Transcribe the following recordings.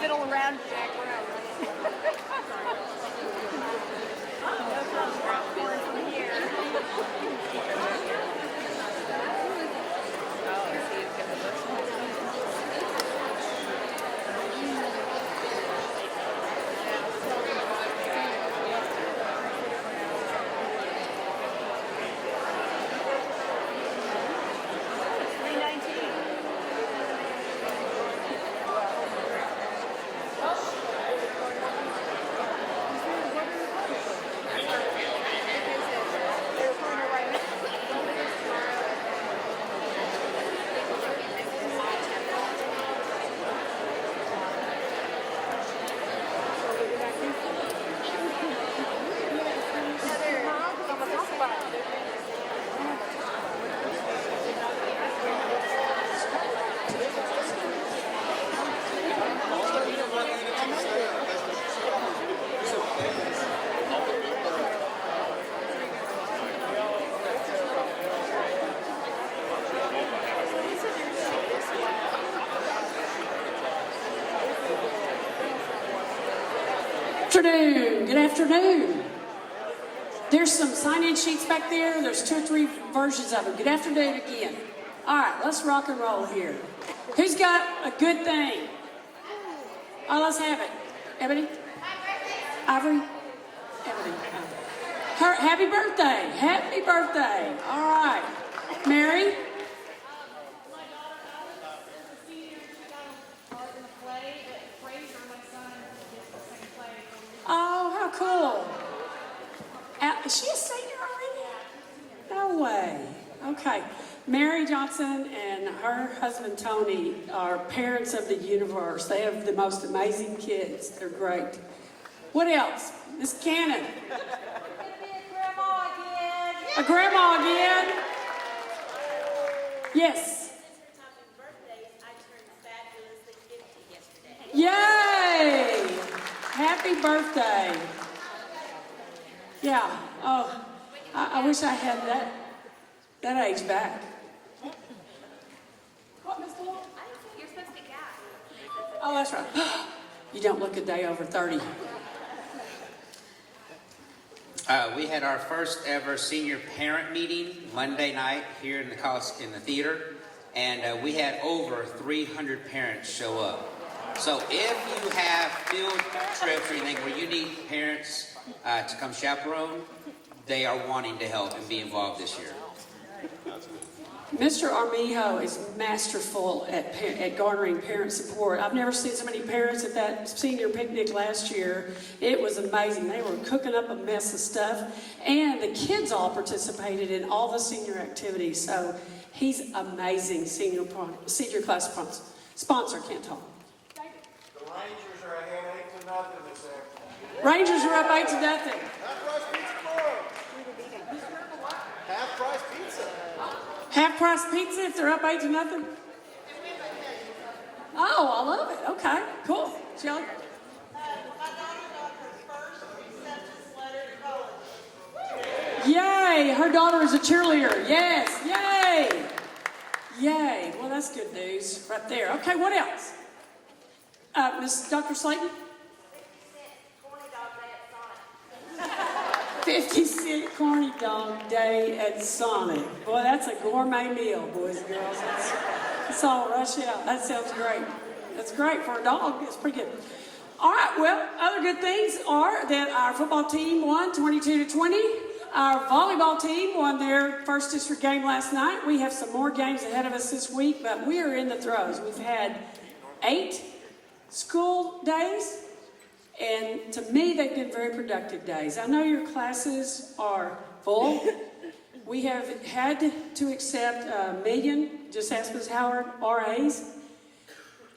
fiddle around, Jack around. Good afternoon. There's some sign-in sheets back there. There's 2 or 3 versions of them. Good afternoon again. All right, let's rock and roll here. Who's got a good thing? Oh, let's have it. Ebony? Ivory? Ebony. Happy birthday. Happy birthday. All right. Mary? Oh, how cool. Is she a senior already? No way. Okay. Mary Johnson and her husband Tony are parents of the universe. They have the most amazing kids. They're great. What else? Miss Cannon. A grandma again? Yes. Yay! Happy birthday. Yeah. Oh, I wish I had that age back. What, Miss Dale? You're supposed to guide. Oh, that's right. You don't look a day over 30. We had our first ever senior parent meeting Monday night here in the theater, and we had over 300 parents show up. So if you have field trips or anything where you need parents to come chaperone, they are wanting to help and be involved this year. Mr. Armijo is masterful at garnering parent support. I've never seen so many parents at that senior picnic last year. It was amazing. They were cooking up a mess of stuff, and the kids all participated in all the senior activities. So he's amazing senior class sponsor. Can't talk. The Rangers are ahead 8-0 this afternoon. Rangers are up 8-0. Half-price pizza tomorrow. Half-price pizza. Half-price pizza if they're up 8-0. Oh, I love it. Okay, cool. Shelley? Yay! Her daughter is a cheerleader. Yes, yay! Yay! Well, that's good news right there. Okay, what else? Miss Dr. Slayton? 50-cent corny dog day at Sonic. Boy, that's a gourmet meal, boys and girls. That's all rush out. That sounds great. That's great for a dog. It's pretty good. All right, well, other good things are that our football team won 22-20. Our volleyball team won their first district game last night. We have some more games ahead of us this week, but we are in the throes. We've had 8 school days. And to me, they've been very productive days. I know your classes are full. We have had to accept 1 million, just ask Ms. Howard, RAs.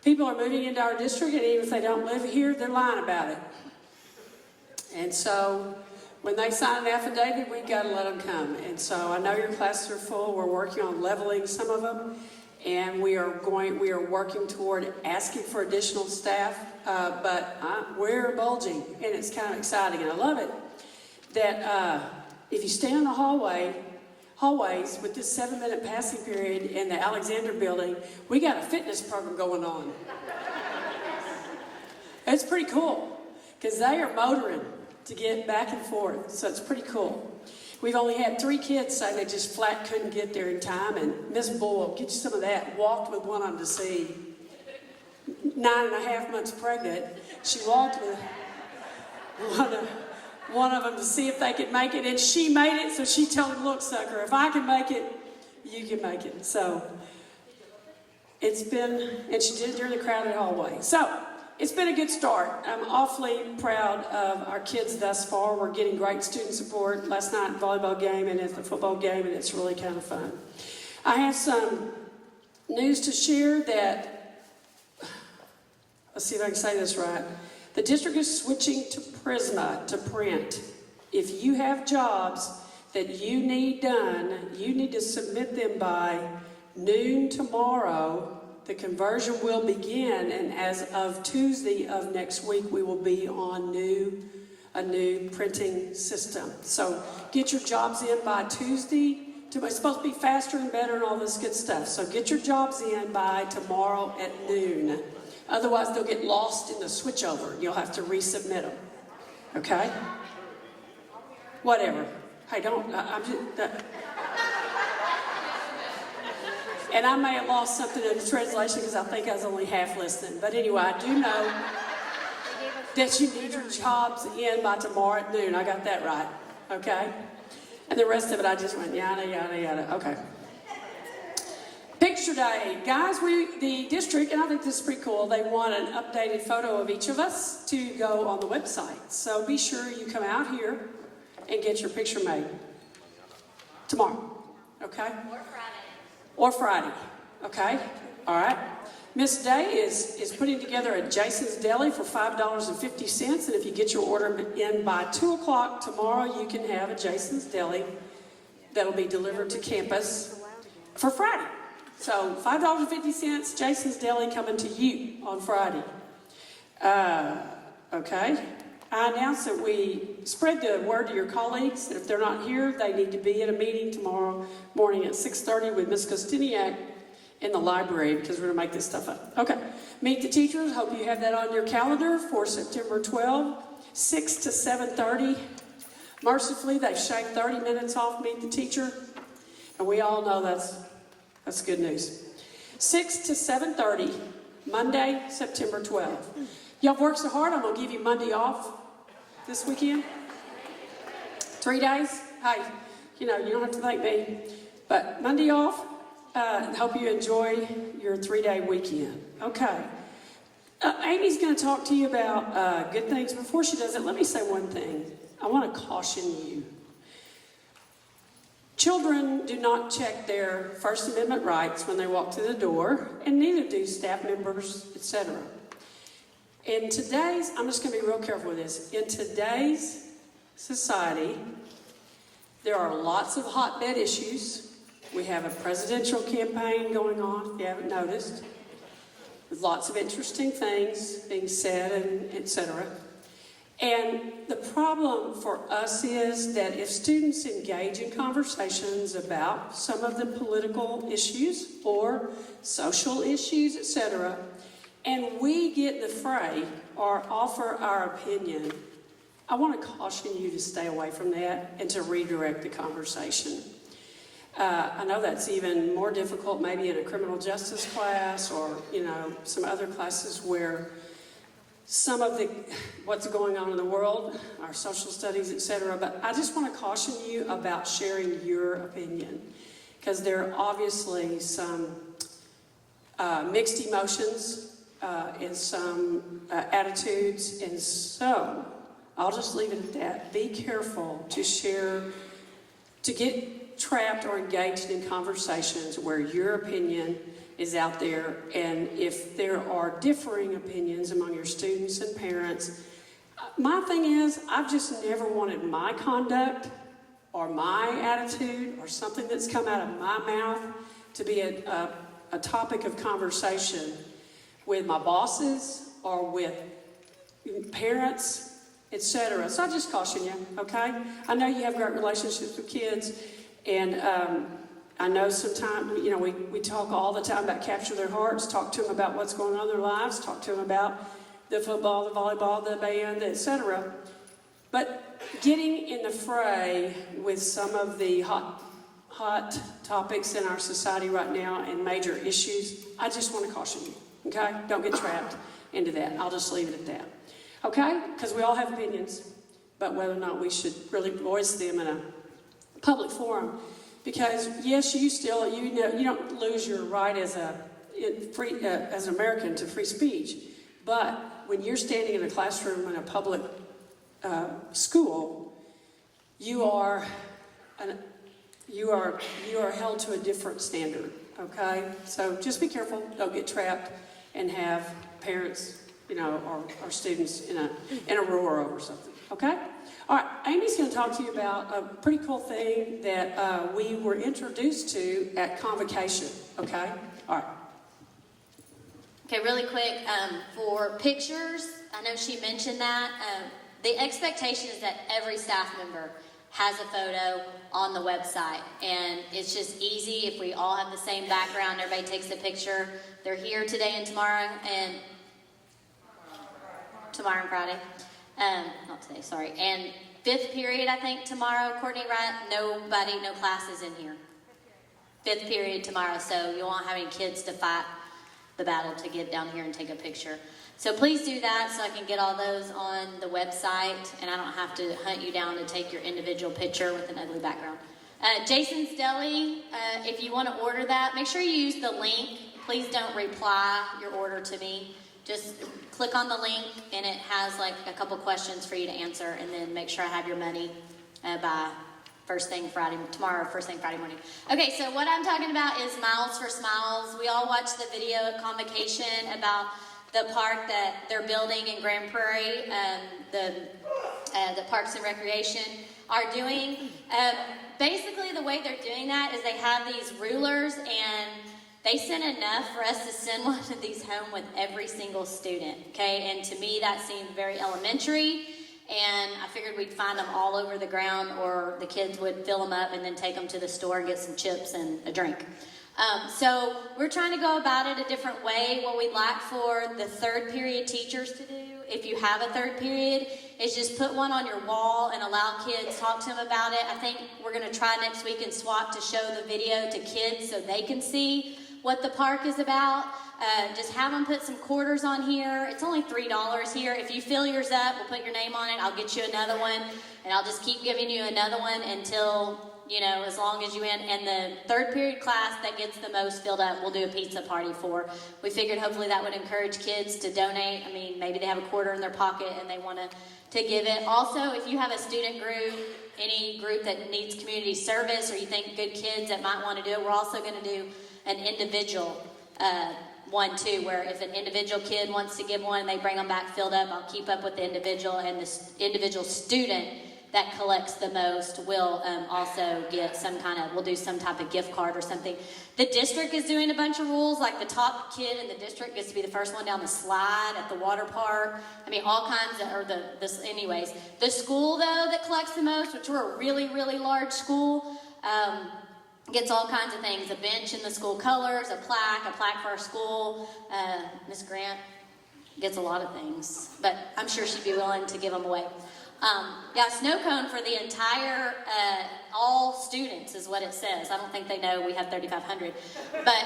People are moving into our district, and even if they don't live here, they're lying about it. And so when they sign an affidavit, we've got to let them come. And so I know your classes are full. We're working on leveling some of them. And we are working toward asking for additional staff, but we're bulging, and it's kind of exciting, and I love it. That if you stay in the hallways with this 7-minute passing period in the Alexander building, we got a fitness program going on. It's pretty cool because they are motoring to get back and forth, so it's pretty cool. We've only had 3 kids say they just flat couldn't get there in time, and Miss Boyle, get you some of that, walked with one of them to see 9.5 months pregnant. She walked with one of them to see if they could make it, and she made it, so she told him, look, sucker, if I can make it, you can make it. So it's been, and she did it during the crowded hallway. So it's been a good start. I'm awfully proud of our kids thus far. We're getting great student support. Last night, volleyball game and at the football game, and it's really kind of fun. I have some news to share that, let's see if I can say this right. The district is switching to Prisma to print. If you have jobs that you need done, you need to submit them by noon tomorrow. The conversion will begin, and as of Tuesday of next week, we will be on a new printing system. So get your jobs in by Tuesday. It's supposed to be faster and better and all this good stuff. So get your jobs in by tomorrow at noon. Otherwise, they'll get lost in the switchover. You'll have to resubmit them. Okay? Whatever. Hey, don't. I'm just. And I may have lost something in the translation because I think I was only half listening. But anyway, I do know that you need your jobs in by tomorrow at noon. I got that right. Okay? And the rest of it, I just went yada, yada, yada. Okay. Picture day. Guys, the district, and I think this is pretty cool, they want an updated photo of each of us to go on the website. So be sure you come out here and get your picture made tomorrow. Okay? Or Friday, okay? All right. Miss Day is putting together a Jason's Deli for $5.50, and if you get your order in by 2 o'clock tomorrow, you can have a Jason's Deli that'll be delivered to campus for Friday. So $5.50, Jason's Deli coming to you on Friday. Okay. I announce that we spread the word to your colleagues that if they're not here, they need to be at a meeting tomorrow morning at 6:30 with Ms. Kostiniak in the library because we're going to make this stuff up. Okay. Meet the teachers. Hope you have that on your calendar for September 12, 6 to 7:30. Mercifully, they've shaved 30 minutes off Meet the Teacher, and we all know that's good news. 6 to 7:30, Monday, September 12th. Y'all worked so hard, I'm going to give you Monday off this weekend. 3 days. Hey, you don't have to thank me. But Monday off, hope you enjoy your 3-day weekend. Okay. Amy's going to talk to you about good things. Before she does it, let me say one thing. I want to caution you. Children do not check their First Amendment rights when they walk through the door, and neither do staff members, etc. In today's, I'm just going to be real careful with this. In today's society, there are lots of hotbed issues. We have a presidential campaign going on, if you haven't noticed, with lots of interesting things being said, and etc. And the problem for us is that if students engage in conversations about some of the political issues or social issues, etc., and we get in the fray or offer our opinion, I want to caution you to stay away from that and to redirect the conversation. I know that's even more difficult maybe in a criminal justice class or, some other classes where some of what's going on in the world, our social studies, etc. But I just want to caution you about sharing your opinion because there are obviously some mixed emotions and some attitudes, and so I'll just leave it at that. Be careful to share, to get trapped or engaged in conversations where your opinion is out there, and if there are differing opinions among your students and parents. My thing is, I've just never wanted my conduct or my attitude or something that's come out of my mouth to be a topic of conversation with my bosses or with parents, etc. So I just caution you, okay? I know you have great relationships with kids, and I know sometimes, we talk all the time about capture their hearts, talk to them about what's going on in their lives, talk to them about the football, the volleyball, the band, etc. But getting in the fray with some of the hot topics in our society right now and major issues, I just want to caution you, okay? Don't get trapped into that. I'll just leave it at that, okay? Because we all have opinions, but whether or not we should really voice them in a public forum. Because yes, you don't lose your right as as an American to free speech, but when you're standing in a classroom in a public school, you are held to a different standard. Okay, so just be careful. Don't get trapped and have parents, or students in a roar over something. Okay. All right. Amy's going to talk to you about a pretty cool thing that we were introduced to at Convocation. Okay. All right. Okay, really quick, for pictures, I know she mentioned that. The expectation is that every staff member has a photo on the website, and it's just easy if we all have the same background, everybody takes a picture. They're here today and tomorrow and Friday. Not today, sorry. And 5th period, I think, tomorrow, Courtney, right? No classes in here. 5th period tomorrow, so you won't have any kids to fight the battle to get down here and take a picture. So please do that so I can get all those on the website and I don't have to hunt you down to take your individual picture with an ugly background. Jason's Deli, if you want to order that, make sure you use the link. Please don't reply your order to me. Just click on the link and it has like a couple questions for you to answer, and then make sure I have your money by first thing Friday morning. Okay, so what I'm talking about is Miles for Smiles. We all watched the video at Convocation about the park that they're building in Grand Prairie, the Parks and Recreation are doing. Basically, the way they're doing that is they have these rulers, and they sent enough for us to send one of these home with every single student, okay? And to me, that seemed very elementary, and I figured we'd find them all over the ground, or the kids would fill them up and then take them to the store and get some chips and a drink. So we're trying to go about it a different way. What we'd like for the 3rd period teachers to do, if you have a 3rd period, is just put one on your wall and allow kids, talk to them about it. I think we're going to try next week in SWAT to show the video to kids so they can see what the park is about. Just have them put some quarters on here. It's only $3 here. If you fill yours up, we'll put your name on it. I'll get you another one, and I'll just keep giving you another one until, as long as you win. And the 3rd period class that gets the most filled up, we'll do a pizza party for. We figured hopefully that would encourage kids to donate. I mean, maybe they have a quarter in their pocket and they want to give it. Also, if you have a student group, any group that needs community service, or you think good kids that might want to do it, we're also going to do an individual one too, where if an individual kid wants to give one, they bring them back filled up. I'll keep up with the individual, and the individual student that collects the most will also get we'll do some type of gift card or something. The district is doing a bunch of rules, like the top kid in the district gets to be the first one down the slide at the water park. I mean, all kinds of, anyways. The school, though, that collects the most, which we're a really, really large school, gets all kinds of things. A bench in the school colors, a plaque for our school. Miss Grant gets a lot of things, but I'm sure she'd be willing to give them away. Snow cone for the entire, all students is what it says. I don't think they know we have 3,500, but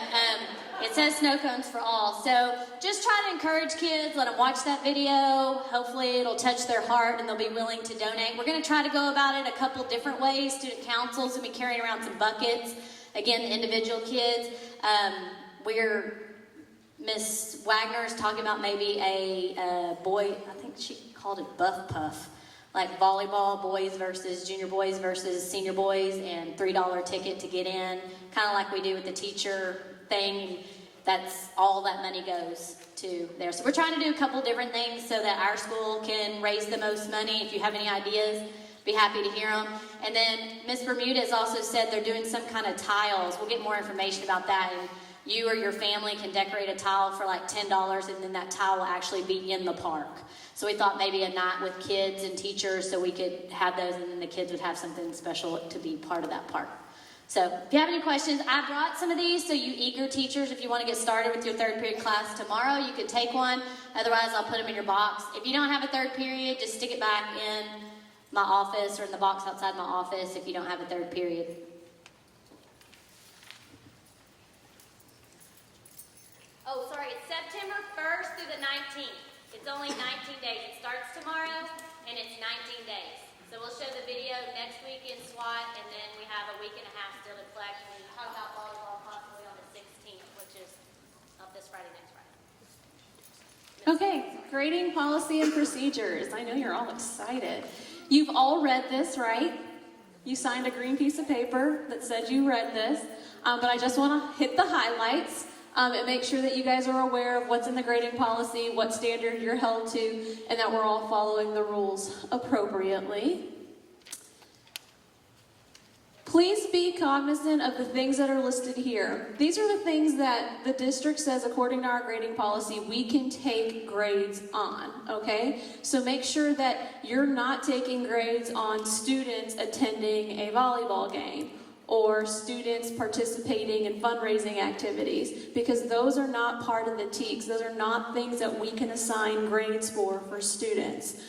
it says snow cones for all. So just try to encourage kids, let them watch that video. Hopefully it'll touch their heart and they'll be willing to donate. We're going to try to go about it a couple different ways. Student councils will be carrying around some buckets. Again, the individual kids. Miss Wagner's talking about maybe a boy, I think she called it Buff Puff. Like volleyball, boys versus junior boys versus senior boys, and $3 ticket to get in, kind of like we do with the teacher thing. That's all that money goes to there. So we're trying to do a couple different things so that our school can raise the most money. If you have any ideas, be happy to hear them. And then Miss Bermuda has also said they're doing some kind of tiles. We'll get more information about that. And you or your family can decorate a tile for like $10, and then that tile will actually be in the park. So we thought maybe a night with kids and teachers so we could have those, and then the kids would have something special to be part of that park. So if you have any questions, I brought some of these, so you eager teachers, if you want to get started with your third period class tomorrow, you could take one. Otherwise, I'll put them in your box. If you don't have a third period, just stick it back in my office or in the box outside my office if you don't have a third period. Oh, sorry, it's September 1st through the 19th. It's only 19 days. It starts tomorrow, and it's 19 days. So we'll show the video next week in SWAT, and then we have a week and a half still to collect. And we talk about volleyball possibly on the 16th, which is not this Friday, next Friday. Okay, grading policy and procedures. I know you're all excited. You've all read this, right? You signed a green piece of paper that said you read this, but I just want to hit the highlights and make sure that you guys are aware of what's in the grading policy, what standard you're held to, and that we're all following the rules appropriately. Please be cognizant of the things that are listed here. These are the things that the district says, according to our grading policy, we can take grades on, okay? So make sure that you're not taking grades on students attending a volleyball game or students participating in fundraising activities, because those are not part of the TEKS. Those are not things that we can assign grades for students.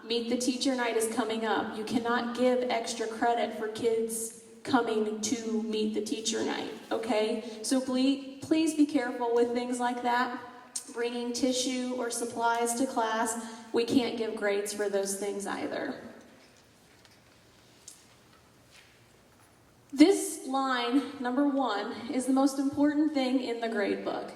Meet the Teacher Night is coming up. You cannot give extra credit for kids coming to Meet the Teacher Night, okay? So please be careful with things like that. Bringing tissue or supplies to class, we can't give grades for those things either. This line, number 1, is the most important thing in the grade book.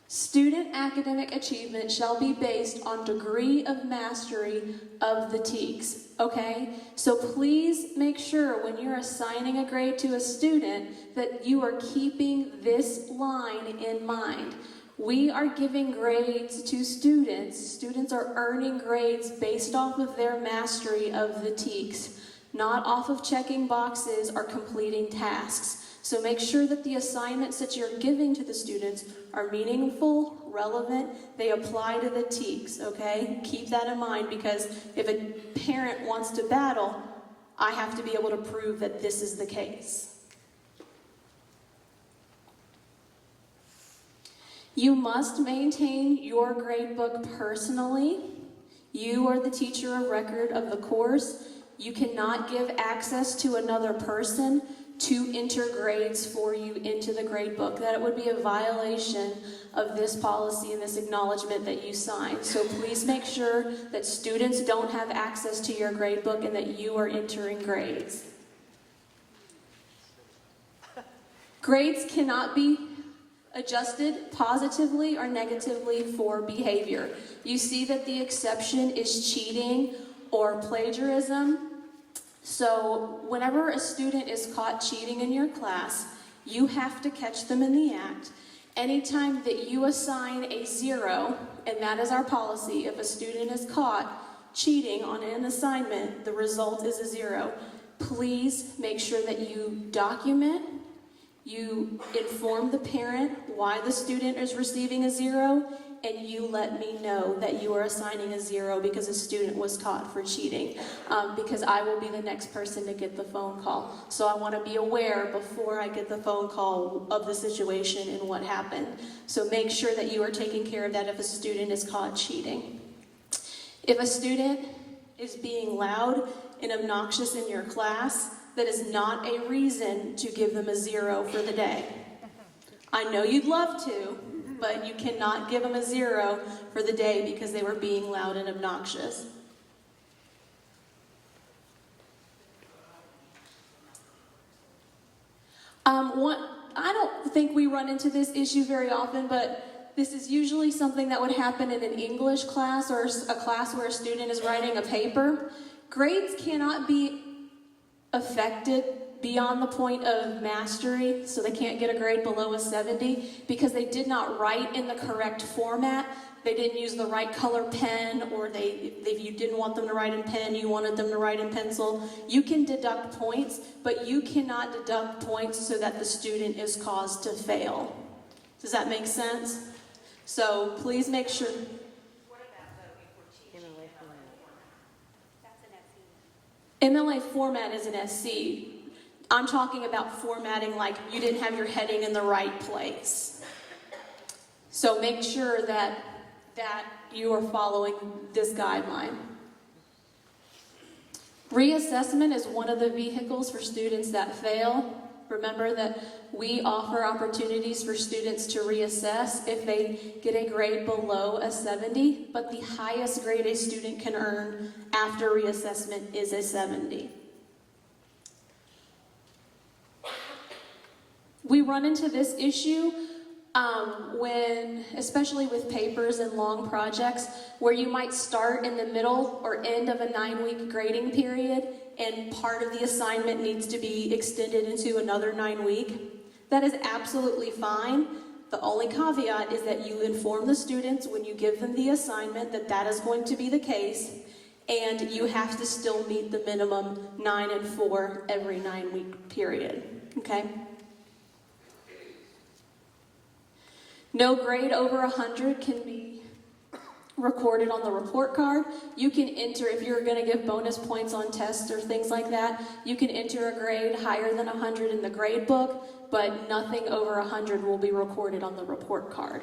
Student academic achievement shall be based on degree of mastery of the TEKS, okay? So please make sure when you're assigning a grade to a student that you are keeping this line in mind. We are giving grades to students. Students are earning grades based off of their mastery of the TEKS, not off of checking boxes or completing tasks. So make sure that the assignments that you're giving to the students are meaningful, relevant, they apply to the TEKS, okay? Keep that in mind, because if a parent wants to battle, I have to be able to prove that this is the case. You must maintain your gradebook personally. You are the teacher of record of the course. You cannot give access to another person to enter grades for you into the grade book. That would be a violation of this policy and this acknowledgement that you signed. So please make sure that students don't have access to your grade book and that you are entering grades. Grades cannot be adjusted positively or negatively for behavior. You see that the exception is cheating or plagiarism. So whenever a student is caught cheating in your class, you have to catch them in the act. Anytime that you assign a 0, and that is our policy, if a student is caught cheating on an assignment, the result is a 0. Please make sure that you document, you inform the parent why the student is receiving a 0, and you let me know that you are assigning a 0 because a student was caught for cheating, because I will be the next person to get the phone call. So I want to be aware before I get the phone call of the situation and what happened. So make sure that you are taking care of that if a student is caught cheating. If a student is being loud and obnoxious in your class, that is not a reason to give them a 0 for the day. I know you'd love to, but you cannot give them a 0 for the day because they were being loud and obnoxious. I don't think we run into this issue very often, but this is usually something that would happen in an English class or a class where a student is writing a paper. Grades cannot be affected beyond the point of mastery, so they can't get a grade below a 70 because they did not write in the correct format. They didn't use the right color pen, or you didn't want them to write in pen, you wanted them to write in pencil. You can deduct points, but you cannot deduct points so that the student is caused to fail. Does that make sense? So please make sure. What about though if we're teaching MLA format? That's an SE. MLA format is an SC. I'm talking about formatting like you didn't have your heading in the right place. So make sure that you are following this guideline. Reassessment is one of the vehicles for students that fail. Remember that we offer opportunities for students to reassess if they get a grade below a 70, but the highest grade a student can earn after reassessment is a 70. We run into this issue especially with papers and long projects, where you might start in the middle or end of a 9-week grading period, and part of the assignment needs to be extended into another 9-week. That is absolutely fine. The only caveat is that you inform the students when you give them the assignment that that is going to be the case, and you have to still meet the minimum 9 and 4 every 9-week period, okay? No grade over 100 can be recorded on the report card. You can enter, if you're going to give bonus points on tests or things like that, you can enter a grade higher than 100 in the grade book, but nothing over 100 will be recorded on the report card.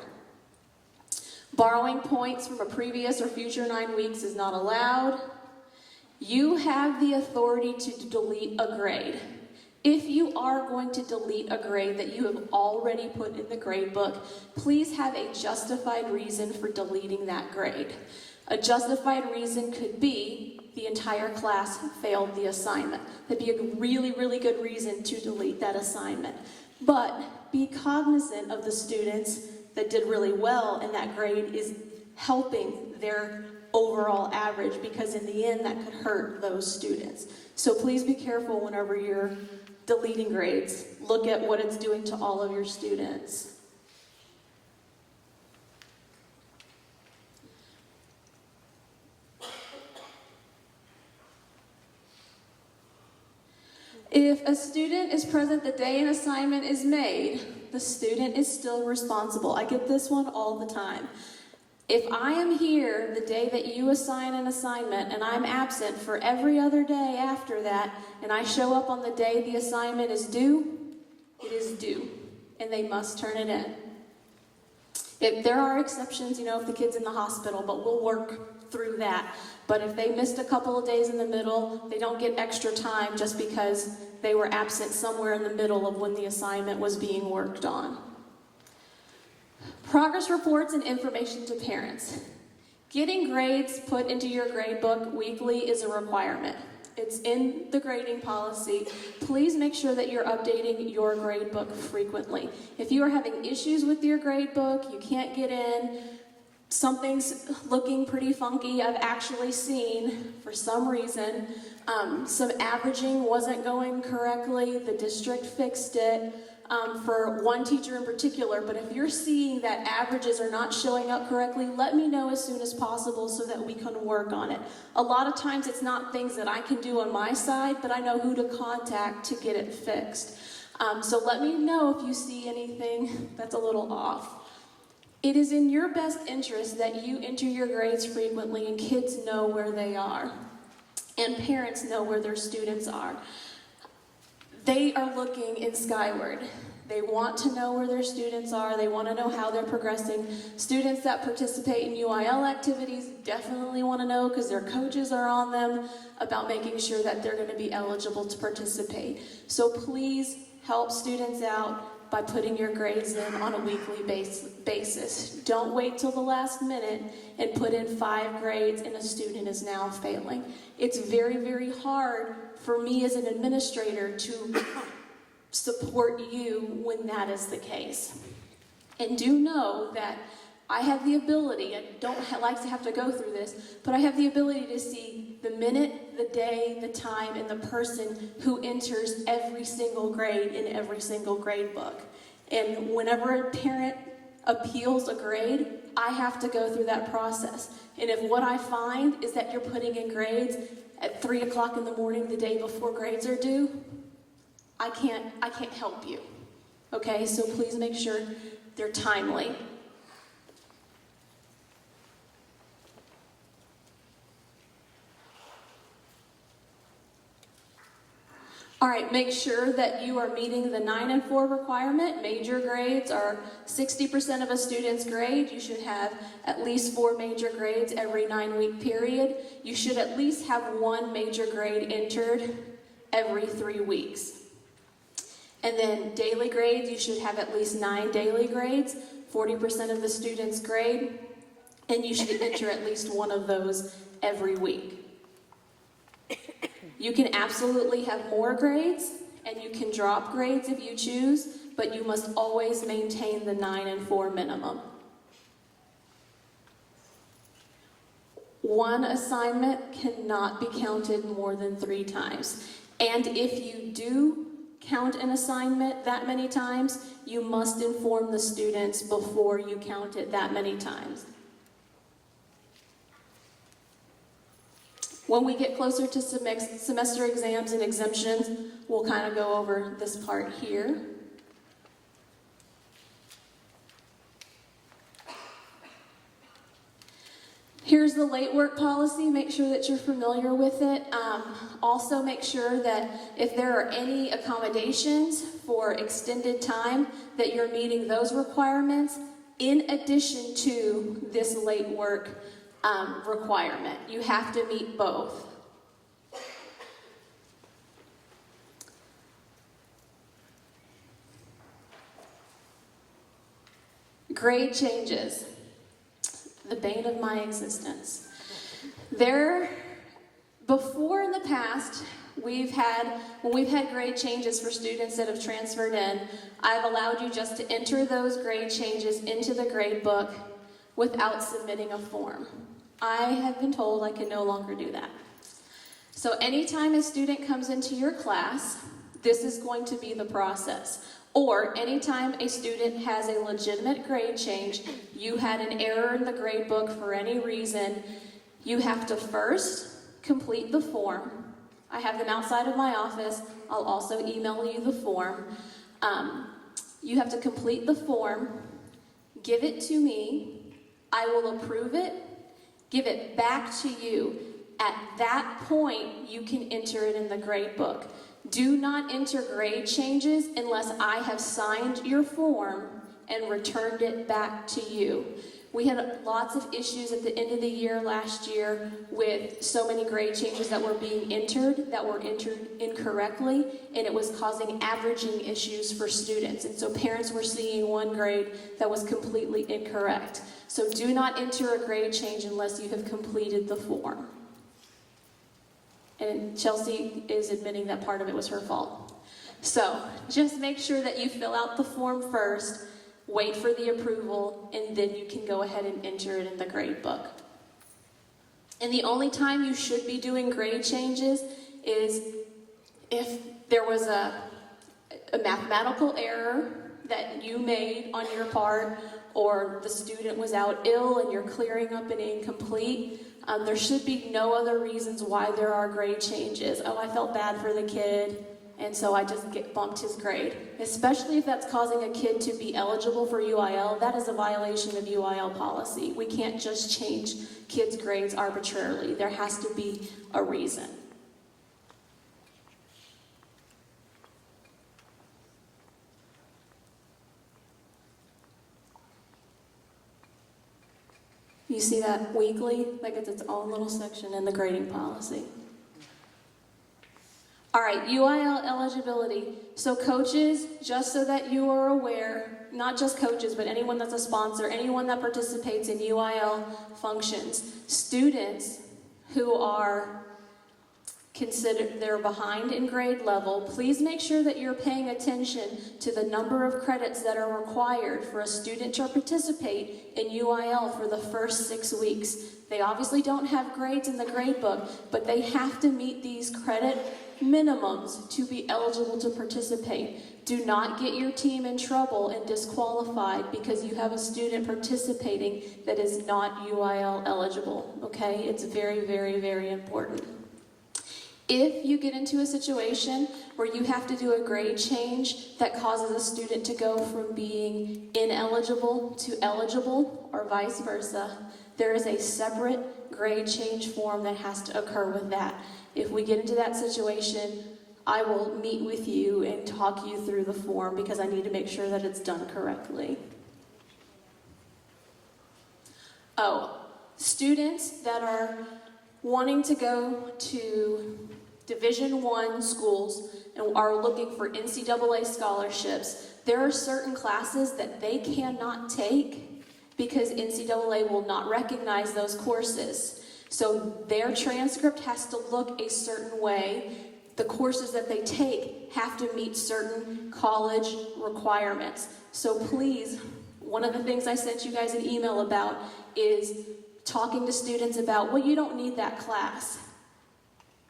Borrowing points from a previous or future 9 weeks is not allowed. You have the authority to delete a grade. If you are going to delete a grade that you have already put in the grade book, please have a justified reason for deleting that grade. A justified reason could be the entire class failed the assignment. That'd be a really, really good reason to delete that assignment. But be cognizant of the students that did really well, and that grade is helping their overall average, because in the end that could hurt those students. So please be careful whenever you're deleting grades. Look at what it's doing to all of your students. If a student is present the day an assignment is made, the student is still responsible. I get this one all the time. If I am here the day that you assign an assignment and I'm absent for every other day after that, and I show up on the day the assignment is due, it is due, and they must turn it in. If there are exceptions, if the kid's in the hospital, but we'll work through that. But if they missed a couple of days in the middle, they don't get extra time just because they were absent somewhere in the middle of when the assignment was being worked on. Progress reports and information to parents. Getting grades put into your grade book weekly is a requirement. It's in the grading policy. Please make sure that you're updating your grade book frequently. If you are having issues with your grade book, you can't get in, something's looking pretty funky, I've actually seen, for some reason, some averaging wasn't going correctly, the district fixed it. For one teacher in particular, but if you're seeing that averages are not showing up correctly, let me know as soon as possible so that we can work on it. A lot of times it's not things that I can do on my side, but I know who to contact to get it fixed. So let me know if you see anything that's a little off. It is in your best interest that you enter your grades frequently and kids know where they are, and parents know where their students are. They are looking in Skyward. They want to know where their students are. They want to know how they're progressing. Students that participate in UIL activities definitely want to know, because their coaches are on them about making sure that they're going to be eligible to participate. So please help students out by putting your grades in on a weekly basis. Don't wait till the last minute and put in 5 grades and a student is now failing. It's very, very hard for me as an administrator to support you when that is the case. And do know that I have the ability, I don't like to have to go through this, but I have the ability to see the minute, the day, the time, and the person who enters every single grade in every single grade book. And whenever a parent appeals a grade, I have to go through that process. And if what I find is that you're putting in grades at 3 o'clock in the morning the day before grades are due, I can't help you. Okay, so please make sure they're timely. All right, make sure that you are meeting the 9 and 4 requirement. Major grades are 60% of a student's grade. You should have at least 4 major grades every 9-week period. You should at least have 1 major grade entered every 3 weeks. And then daily grades, you should have at least 9 daily grades, 40% of the student's grade, and you should enter at least 1 of those every week. You can absolutely have more grades, and you can drop grades if you choose, but you must always maintain the 9 and 4 minimum. 1 assignment cannot be counted more than 3 times. And if you do count an assignment that many times, you must inform the students before you count it that many times. When we get closer to semester exams and exemptions, we'll kind of go over this part here. Here's the late work policy. Make sure that you're familiar with it. Also make sure that if there are any accommodations for extended time, that you're meeting those requirements in addition to this late work requirement. You have to meet both. Grade changes. The bane of my existence. Before in the past, when we've had grade changes for students that have transferred in, I've allowed you just to enter those grade changes into the grade book without submitting a form. I have been told I can no longer do that. So anytime a student comes into your class, this is going to be the process. Or anytime a student has a legitimate grade change, you had an error in the grade book for any reason, you have to first complete the form. I have them outside of my office. I'll also email you the form. You have to complete the form, give it to me, I will approve it, give it back to you. At that point, you can enter it in the grade book. Do not enter grade changes unless I have signed your form and returned it back to you. We had lots of issues at the end of the year last year with so many grade changes that were being entered, that were entered incorrectly, and it was causing averaging issues for students. And so parents were seeing one grade that was completely incorrect. So do not enter a grade change unless you have completed the form. And Chelsea is admitting that part of it was her fault. So just make sure that you fill out the form first, wait for the approval, and then you can go ahead and enter it in the grade book. And the only time you should be doing grade changes is if there was a mathematical error that you made on your part, or the student was out ill and you're clearing up an incomplete. There should be no other reasons why there are grade changes. Oh, I felt bad for the kid, and so I just bumped his grade. Especially if that's causing a kid to be eligible for UIL, that is a violation of UIL policy. We can't just change kids' grades arbitrarily. There has to be a reason. You see that weekly? That gets its own little section in the grading policy. All right, UIL eligibility. So coaches, just so that you are aware, not just coaches, but anyone that's a sponsor, anyone that participates in UIL functions, students who are considered they're behind in grade level, please make sure that you're paying attention to the number of credits that are required for a student to participate in UIL for the first 6 weeks. They obviously don't have grades in the grade book, but they have to meet these credit minimums to be eligible to participate. Do not get your team in trouble and disqualified because you have a student participating that is not UIL eligible, okay? It's very, very, very important. If you get into a situation where you have to do a grade change that causes a student to go from being ineligible to eligible or vice versa, there is a separate grade change form that has to occur with that. If we get into that situation, I will meet with you and talk you through the form because I need to make sure that it's done correctly. Oh, students that are wanting to go to Division I schools and are looking for NCAA scholarships, there are certain classes that they cannot take because NCAA will not recognize those courses. So their transcript has to look a certain way. The courses that they take have to meet certain college requirements. So please, one of the things I sent you guys an email about is talking to students about, well, you don't need that class.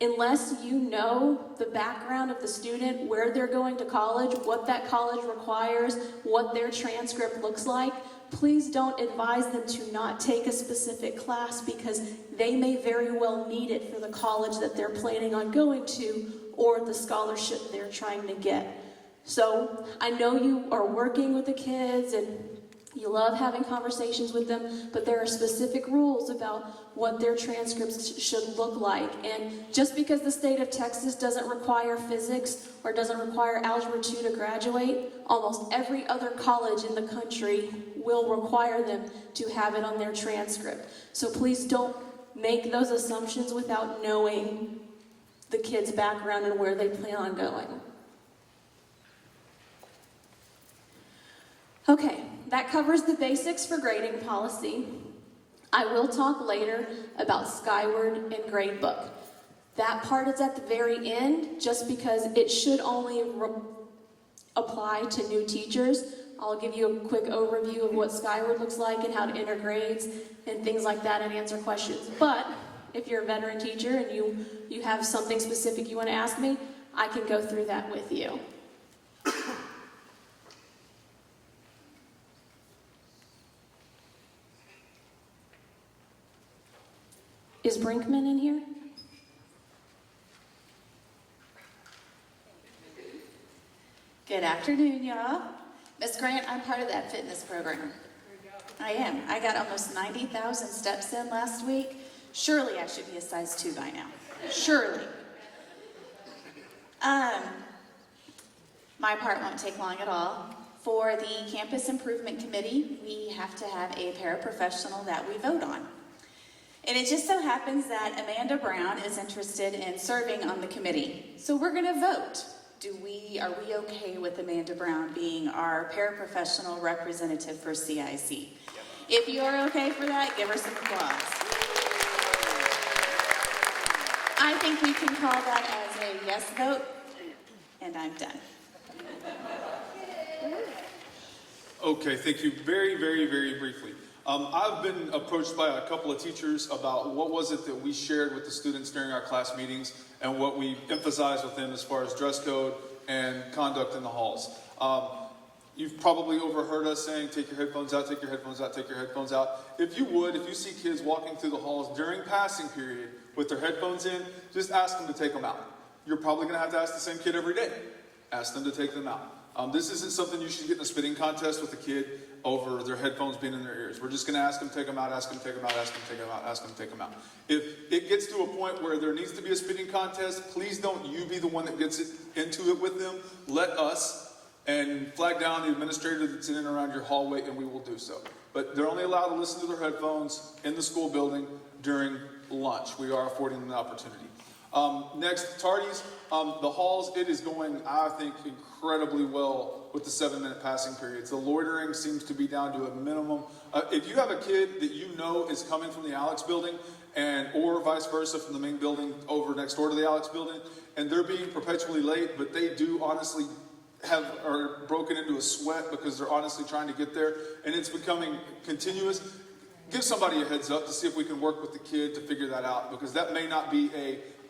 Unless you know the background of the student, where they're going to college, what that college requires, what their transcript looks like, please don't advise them to not take a specific class because they may very well need it for the college that they're planning on going to or the scholarship they're trying to get. So I know you are working with the kids and you love having conversations with them, but there are specific rules about what their transcripts should look like. And just because the state of Texas doesn't require physics or doesn't require Algebra 2 to graduate, almost every other college in the country will require them to have it on their transcript. So please don't make those assumptions without knowing the kid's background and where they plan on going. Okay, that covers the basics for grading policy. I will talk later about Skyward and Gradebook. That part is at the very end just because it should only apply to new teachers. I'll give you a quick overview of what Skyward looks like and how to enter grades and things like that and answer questions. But if you're a veteran teacher and you have something specific you want to ask me, I can go through that with you. Is Brinkman in here? Good afternoon, y'all. Miss Grant, I'm part of that fitness program. I am. I got almost 90,000 steps in last week. Surely I should be a size 2 by now. Surely. My part won't take long at all. For the Campus Improvement Committee, we have to have a paraprofessional that we vote on. And it just so happens that Amanda Brown is interested in serving on the committee. So we're going to vote. Are we okay with Amanda Brown being our paraprofessional representative for CIC? If you are okay for that, give her some applause. I think we can call that as a yes vote, and I'm done. Okay, thank you. Very, very, very briefly. I've been approached by a couple of teachers about what was it that we shared with the students during our class meetings and what we emphasized with them as far as dress code and conduct in the halls. You've probably overheard us saying, take your headphones out, take your headphones out, take your headphones out. If you see kids walking through the halls during passing period with their headphones in, just ask them to take them out. You're probably going to have to ask the same kid every day. Ask them to take them out. This isn't something you should get in a spitting contest with a kid over their headphones being in their ears. We're just going to ask them to take them out, ask them to take them out, ask them to take them out, ask them to take them out. If it gets to a point where there needs to be a spitting contest, please don't you be the one that gets into it with them. Let us, and flag down the administrator that's in and around your hallway, and we will do so. But they're only allowed to listen to their headphones in the school building during lunch. We are affording them the opportunity. Next, tardies. The halls, it is going, I think, incredibly well with the 7-minute passing periods. The loitering seems to be down to a minimum. If you have a kid that you know is coming from the Alex building, or vice versa from the main building over next door to the Alex building, and they're being perpetually late, but they do honestly are broken into a sweat because they're honestly trying to get there, and it's becoming continuous, give somebody a heads up to see if we can work with the kid to figure that out, because that may not be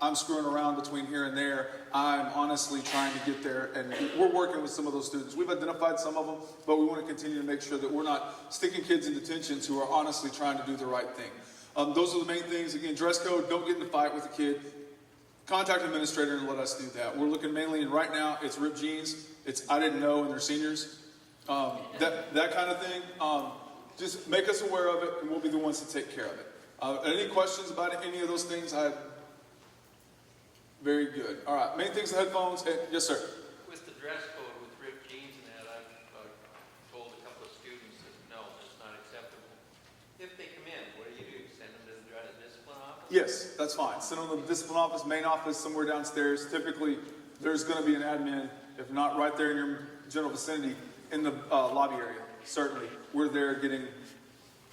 I'm screwing around between here and there. I'm honestly trying to get there, and we're working with some of those students. We've identified some of them, but we want to continue to make sure that we're not sticking kids in detentions who are honestly trying to do the right thing. Those are the main things. Again, dress code, don't get in a fight with a kid. Contact administrator and let us do that. We're looking mainly, and right now, it's ripped jeans, it's I didn't know, and they're seniors. That kind of thing. Just make us aware of it, and we'll be the ones to take care of it. Any questions about any of those things? Very good. All right, main things, the headphones. Yes, sir. With the dress code, with ripped jeans and that, I've told a couple of students that no, it's not acceptable. If they come in, what do? Send them to the discipline office? Yes, that's fine. Send them to the discipline office, main office, somewhere downstairs. Typically, there's going to be an admin, if not right there in your general vicinity, in the lobby area. Certainly, we're there getting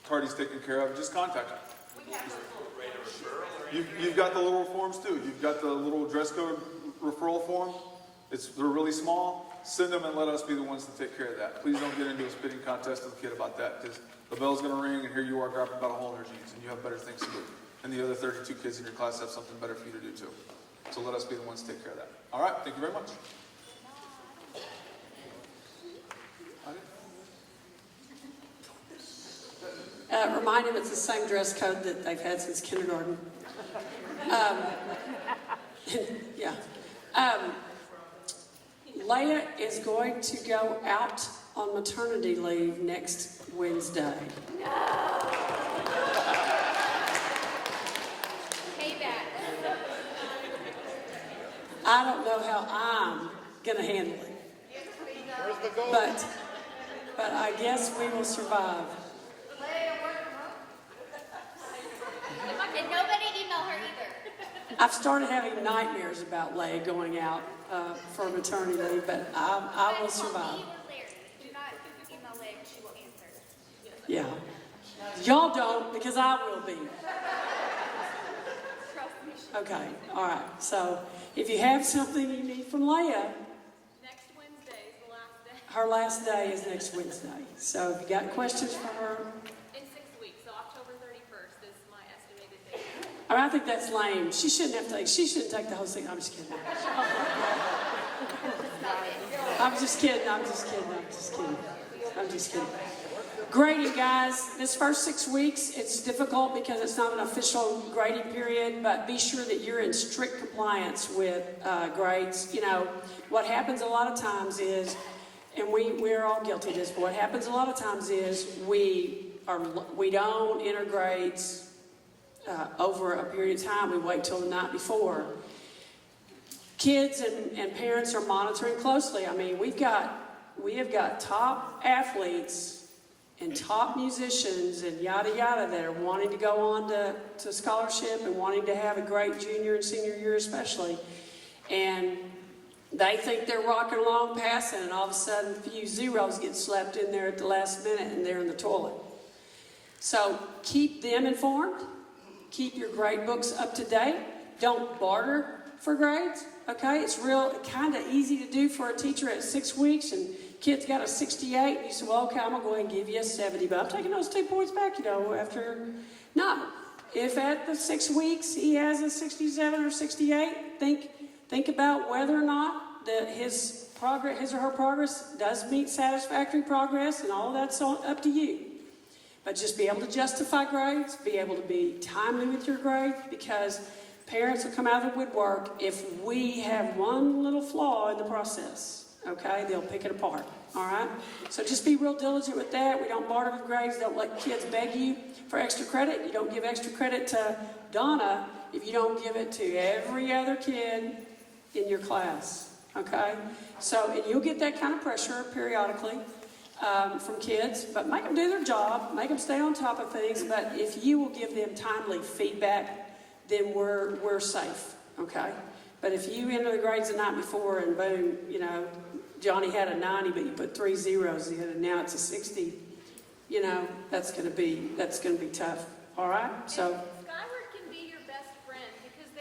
parties taken care of. Just contact them. We have those little You've got the little forms too. You've got the little dress code referral form. They're really small. Send them and let us be the ones to take care of that. Please don't get into a spitting contest with a kid about that, because the bell's going to ring and here you are grabbing about a hole in your jeans and you have better things to do. And the other 32 kids in your class have something better for you to do too. So let us be the ones to take care of that. All right. Thank you very much. Remind him it's the same dress code that they've had since kindergarten. Yeah. Leia is going to go out on maternity leave next Wednesday. payback. I don't know how I'm going to handle it, Where's the goal? but I guess we will survive. And nobody email her either. I've started having nightmares about Leia going out for maternity leave, but I will survive. Me or Larry. Do not email Leigh, she will answer. Yeah. Y'all don't, because I will be. Trust me. Okay, all right. So if you have something you need from Leia, Next Wednesday is the last day. her last day is next Wednesday. So if you got questions for her, In 6 weeks, so October 31st is my estimated date. I think that's lame. She shouldn't take the whole thing. I'm just kidding. I'm just kidding. Grading, guys. This first 6 weeks, it's difficult because it's not an official grading period, but be sure that you're in strict compliance with grades. You know, what happens a lot of times is, and we're all guilty of this, but what happens a lot of times is we don't enter grades over a period of time. We wait till the night before. Kids and parents are monitoring closely. I mean, we have got top athletes and top musicians and yada yada that are wanting to go on to scholarship and wanting to have a great junior and senior year especially. And they think they're rocking along passing, and all of a sudden a few zeros get slapped in there at the last minute and they're in the toilet. So keep them informed. Keep your grade books up to date. Don't barter for grades, okay? It's kind of easy to do for a teacher at 6 weeks, and kid's got a 68, and you say, well, okay, I'm going to go ahead and give you a 70, but I'm taking those 2 points back, after. No. If at the 6 weeks he has a 67 or 68, think about whether or not that his or her progress does meet satisfactory progress, and all of that's up to you. But just be able to justify grades, be able to be timely with your grades, because parents will come out of the woodwork if we have one little flaw in the process, okay? They'll pick it apart, all right? So just be real diligent with that. We don't barter with grades. Don't let kids beg you for extra credit. You don't give extra credit to Donna if you don't give it to every other kid in your class, okay? So, and you'll get that kind of pressure periodically. From kids, but make them do their job, make them stay on top of things. But if you will give them timely feedback, then we're safe, okay? But if you enter the grades the night before and boom, Johnny had a 90, but you put 3 zeros in, and now it's a 60, that's going to be tough. All right, so. Skyward can be your best friend because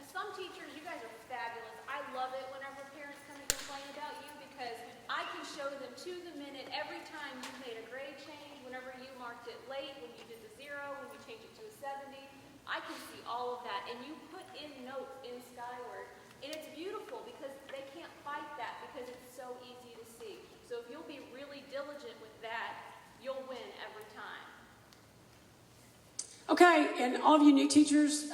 some teachers, you guys are fabulous. I love it whenever parents come and complain about you because I can show them to the minute every time you made a grade change, whenever you marked it late, when you did the 0, when you changed it to a 70. I can see all of that, and you put in notes in Skyward, and it's beautiful because they can't fight that because it's so easy to see. So if you'll be really diligent with that, you'll win every time. Okay, and all of you new teachers,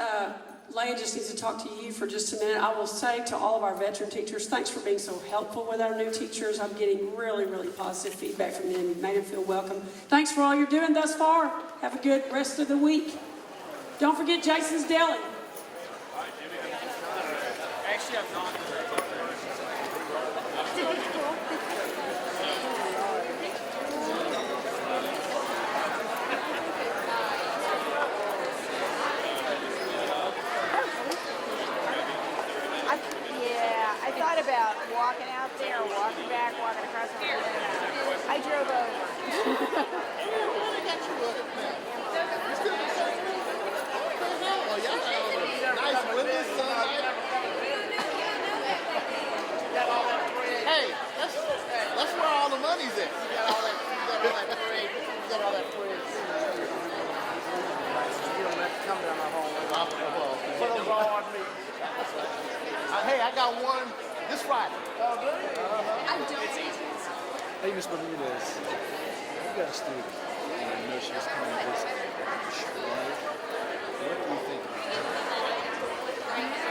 Leia just needs to talk to you for just a minute. I will say to all of our veteran teachers, thanks for being so helpful with our new teachers. I'm getting really, really positive feedback from them. You've made them feel welcome. Thanks for all you're doing thus far. Have a good rest of the week. Don't forget Jason's Deli. Yeah, I thought about walking out there, walking back, walking across the road. I drove over. Nice windows, son. Hey, that's where all the money's at. You got all that parade. You got all that parade. You don't have to come down my home. Put them all on me. Hey, I got one this Friday. Oh, good. I don't see it. Hey, Miss Bermudez, you got a student, and I know she was coming to visit. What do you think about her?